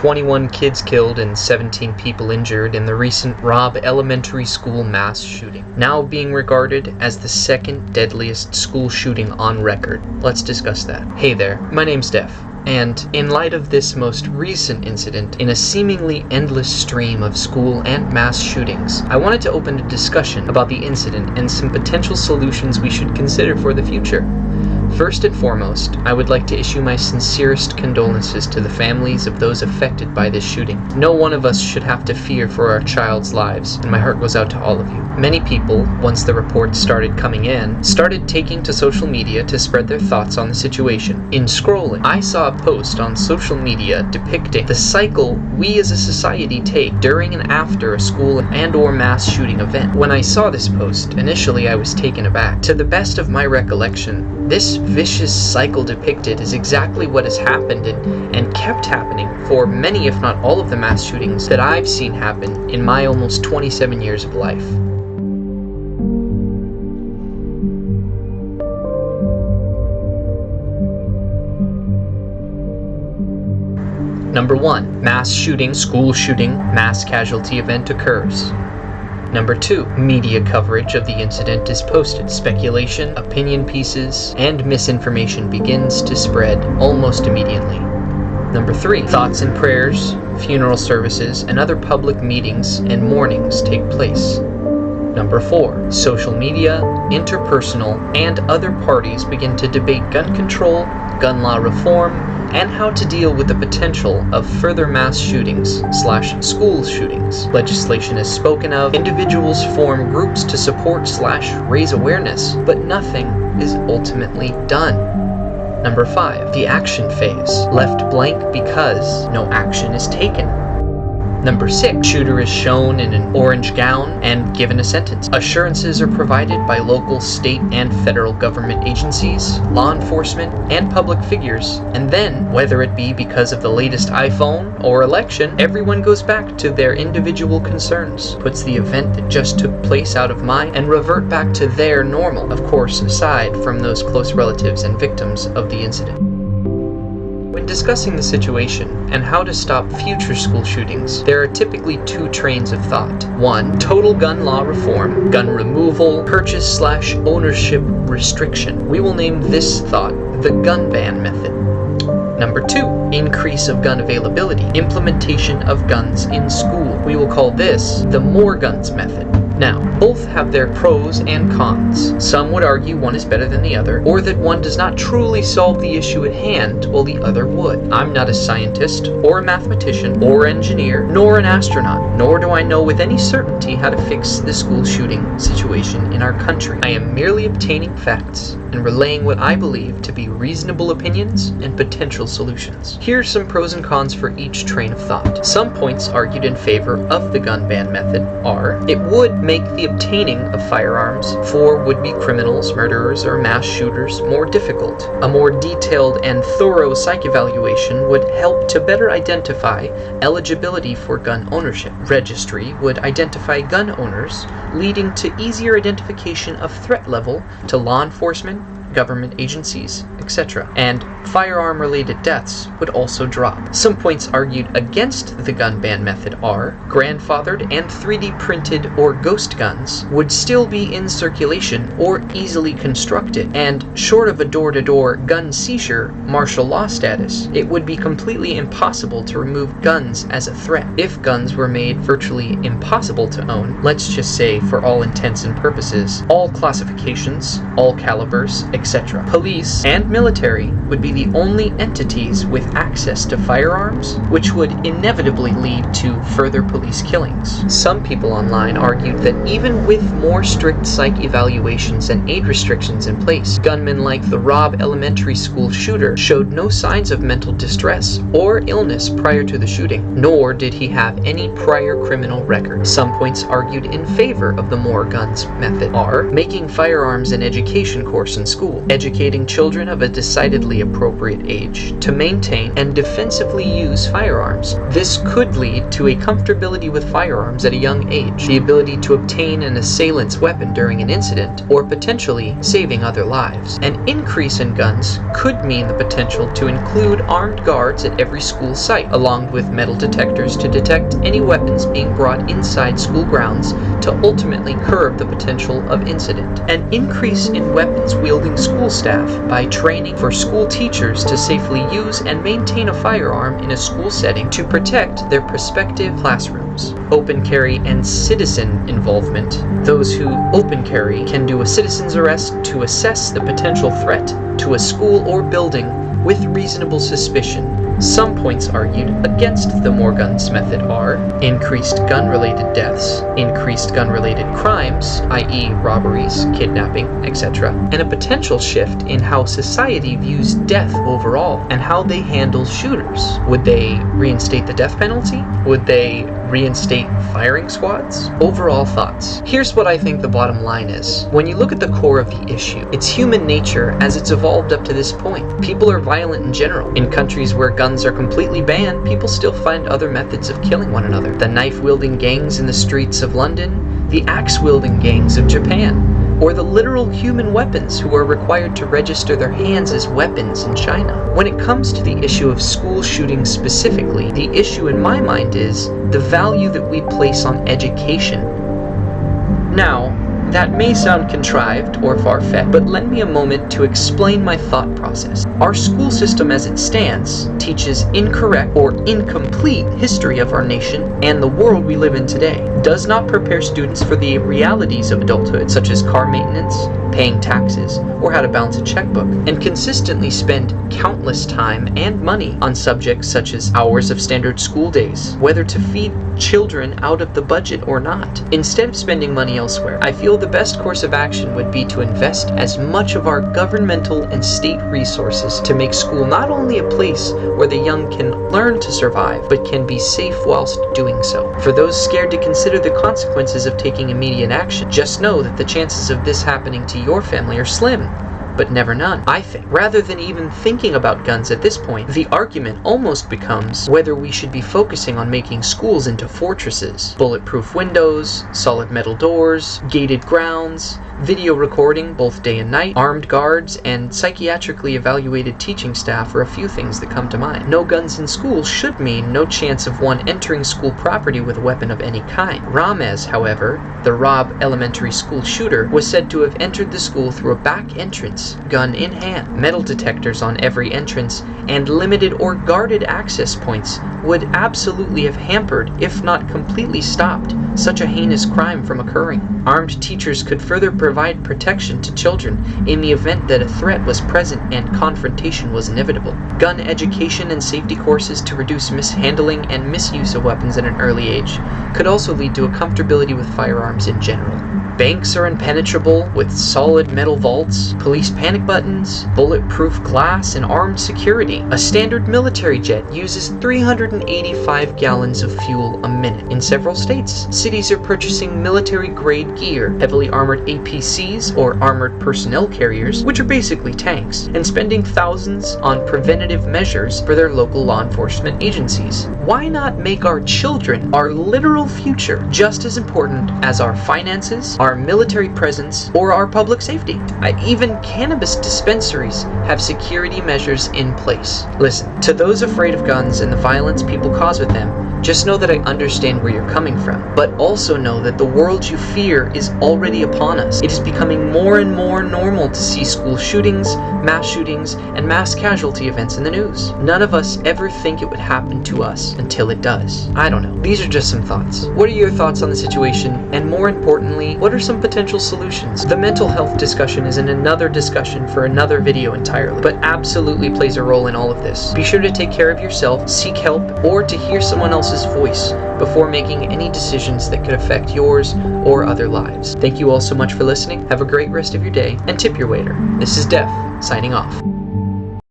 21 kids killed and 17 people injured in the recent Robb Elementary School mass shooting, now being regarded as the second deadliest school shooting on record. Let's discuss that. Hey there, my name's Def. And in light of this most recent incident in a seemingly endless stream of school and mass shootings, I wanted to open a discussion about the incident and some potential solutions we should consider for the future. First and foremost, I would like to issue my sincerest condolences to the families of those affected by this shooting. No one of us should have to fear for our child's lives, and my heart goes out to all of you. Many people, once the reports started coming in, started taking to social media to spread their thoughts on the situation. In scrolling, I saw a post on social media depicting the cycle we as a society take during and after a school and/or mass shooting event. When I saw this post, initially I was taken aback. To the best of my recollection, this vicious cycle depicted is exactly what has happened and kept happening for many, if not all, of the mass shootings that I've seen happen in my almost 27 years of life. Number 1. Mass shooting, school shooting, mass casualty event occurs. Number 2. Media coverage of the incident is posted. Speculation, opinion pieces, and misinformation begins to spread almost immediately. Number 3. Thoughts and prayers, funeral services, and other public meetings and mournings take place. Number 4. Social media, interpersonal, and other parties begin to debate gun control, gun law reform, and how to deal with the potential of further mass shootings/school shootings. Legislation is spoken of, individuals form groups to support/raise awareness, but nothing is ultimately done. Number 5. The action phase, left blank because no action is taken. Number 6. Shooter is shown in an orange gown and given a sentence. Assurances are provided by local, state, and federal government agencies, law enforcement, and public figures. And then, whether it be because of the latest iPhone or election, everyone goes back to their individual concerns, puts the event that just took place out of mind, and revert back to their normal, of course, aside from those close relatives and victims of the incident. When discussing the situation and how to stop future school shootings, there are typically 2 trains of thought. 1. Total gun law reform, gun removal, purchase/ownership restriction. We will name this thought the gun ban method. Number 2. Increase of gun availability, implementation of guns in school. We will call this the more guns method. Now, both have their pros and cons. Some would argue one is better than the other, or that one does not truly solve the issue at hand while the other would. I'm not a scientist, or a mathematician, or engineer, nor an astronaut, nor do I know with any certainty how to fix the school shooting situation in our country. I am merely obtaining facts and relaying what I believe to be reasonable opinions and potential solutions. Here's some pros and cons for each train of thought. Some points argued in favor of the gun ban method are: it would make the obtaining of firearms for would-be criminals, murderers, or mass shooters more difficult. A more detailed and thorough psych evaluation would help to better identify eligibility for gun ownership. Registry would identify gun owners, leading to easier identification of threat level to law enforcement, government agencies, etc. And firearm-related deaths would also drop. Some points argued against the gun ban method are: grandfathered and 3D printed or ghost guns would still be in circulation or easily constructed, and short of a door-to-door gun seizure martial law status, it would be completely impossible to remove guns as a threat. If guns were made virtually impossible to own, let's just say for all intents and purposes, all classifications, all calibers, etc. Police and military would be the only entities with access to firearms, which would inevitably lead to further police killings. Some people online argued that even with more strict psych evaluations and age restrictions in place, gunmen like the Robb Elementary School shooter showed no signs of mental distress or illness prior to the shooting, nor did he have any prior criminal record. Some points argued in favor of the more guns method are: making firearms an education course in school. school, educating children of a decidedly appropriate age to maintain and defensively use firearms. This could lead to a comfortability with firearms at a young age, the ability to obtain an assailant's weapon during an incident, or potentially saving other lives. An increase in guns could mean the potential to include armed guards at every school site, along with metal detectors to detect any weapons being brought inside school grounds to ultimately curb the potential of incident. An increase in weapons-wielding school staff by training for school teachers to safely use and maintain a firearm in a school setting to protect their prospective classrooms. Open carry and citizen involvement. Those who open carry can do a citizen's arrest to assess the potential threat to a school or building with reasonable suspicion. Some points argued against the more guns method are increased gun-related deaths, increased gun-related crimes, i.e. robberies, kidnapping, etc., and a potential shift in how society views death overall and how they handle shooters. Would they reinstate the death penalty? Would they reinstate firing squads? Overall thoughts. Here's what I think the bottom line is. When you look at the core of the issue, it's human nature as it's evolved up to this point. People are violent in general. In countries where guns are completely banned, people still find other methods of killing one another. The knife-wielding gangs in the streets of London, the axe-wielding gangs of Japan, or the literal human weapons who are required to register their hands as weapons in China. When it comes to the issue of school shootings specifically, the issue in my mind is the value that we place on education. Now, that may sound contrived or far-fetched, but lend me a moment to explain my thought process. Our school system as it stands teaches incorrect or incomplete history of our nation and the world we live in today, does not prepare students for the realities of adulthood, such as car maintenance, paying taxes, or how to balance a checkbook, and consistently spend countless time and money on subjects such as hours of standard school days, whether to feed children out of the budget or not. Instead of spending money elsewhere, I feel the best course of action would be to invest as much of our governmental and state resources to make school not only a place where the young can learn to survive, but can be safe whilst doing so. For those scared to consider the consequences of taking immediate action, just know that the chances of this happening to your family are slim, but never none, I think. Rather than even thinking about guns at this point, the argument almost becomes whether we should be focusing on making schools into fortresses. Bulletproof windows, solid metal doors, gated grounds, video recording both day and night, armed guards, and psychiatrically evaluated teaching staff are a few things that come to mind. No guns in school should mean no chance of one entering school property with a weapon of any kind. Ramez, however, the Robb elementary school shooter, was said to have entered the school through a back entrance, gun in hand. Metal detectors on every entrance and limited or guarded access points would absolutely have hampered, if not completely stopped, such a heinous crime from occurring. Armed teachers could further provide protection to children in the event that a threat was present and confrontation was inevitable. Gun education and safety courses to reduce mishandling and misuse of weapons at an early age could also lead to a comfortability with firearms in general. Banks are impenetrable with solid metal vaults, police panic buttons, bulletproof glass, and armed security. A standard military jet uses 385 gallons of fuel a minute. In several states, cities are purchasing military-grade gear, heavily armored APCs or armored personnel carriers, which are basically tanks, and spending thousands on preventative measures for their local law enforcement agencies. Why not make our children, our literal future, just as important as our finances, our military presence, or our public safety? Even cannabis dispensaries have security measures in place. Listen, to those afraid of guns and the violence people cause with them, just know that I understand where you're coming from, but also know that the world you fear is already upon us. It is becoming more and more normal to see school shootings, and mass casualty events in the news. None of us ever think it would happen to us until it does. I don't know. These are just some thoughts. What are your thoughts on the situation? And more importantly, what are some potential solutions? The mental health discussion is in another discussion for another video entirely, but absolutely plays a role in all of this. Be sure to take care of yourself, seek help, or to hear someone else's voice before making any decisions that could affect yours or other lives. Thank you all so much for listening. Have a great rest of your day, and tip your waiter. This is Def, signing off.